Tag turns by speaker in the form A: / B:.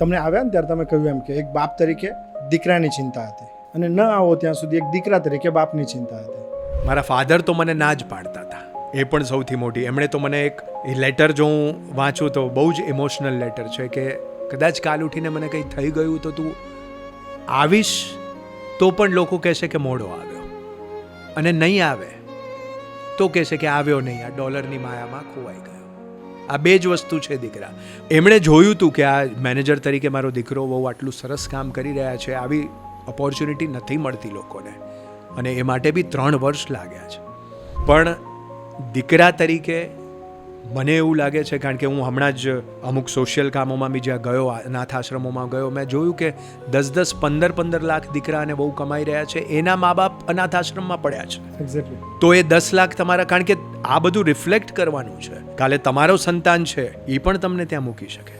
A: તમને આવ્યા ને ત્યારે તમે કહ્યું એમ કે એક બાપ તરીકે દીકરાની ચિંતા હતી અને ન આવો ત્યાં સુધી એક દીકરા તરીકે બાપની ચિંતા હતી.
B: મારા ફાધર તો મને ના જ પાડતા હતા, એ પણ સૌથી મોટી. એમણે તો મને એક લેટર જો હું વાંચું તો બહુ જ ઇમોશનલ લેટર છે કે કદાચ કાલ ઉઠીને મને કંઈ થઈ ગયું તો તું આવીશ તો પણ લોકો કહેશે કે મોડો આવ્યો, અને નહીં આવે તો કહેશે કે આવ્યો નહીં, આ ડોલરની માયામાં ખોવાઈ ગયો. આ બે જ વસ્તુ છે દીકરા. એમણે જોયું હતું કે આ મેનેજર તરીકે મારો દીકરો બહુ આટલું સરસ કામ કરી રહ્યા છે, આવી ઓપોર્ચ્યુનિટી નથી મળતી લોકોને, અને એ માટે બી 3 વર્ષ લાગ્યા છે. પણ દીકરા તરીકે મને એવું લાગે છે, કારણ કે હું હમણાં જ અમુક સોશિયલ કામોમાં બી જ્યાં ગયો, અનાથ આશ્રમોમાં ગયો, મેં જોયું કે 10-10, 15-15 લાખ દીકરા અને બહુ કમાઈ રહ્યા છે, એના મા બાપ અનાથ આશ્રમમાં પડ્યા છે.
A: એક્ઝેક્ટલી.
B: તો એ 10 લાખ તમારા, કારણ કે આ બધું રિફ્લેક્ટ કરવાનું છે. કાલે તમારો સંતાન છે, એ પણ તમને ત્યાં મૂકી શકે.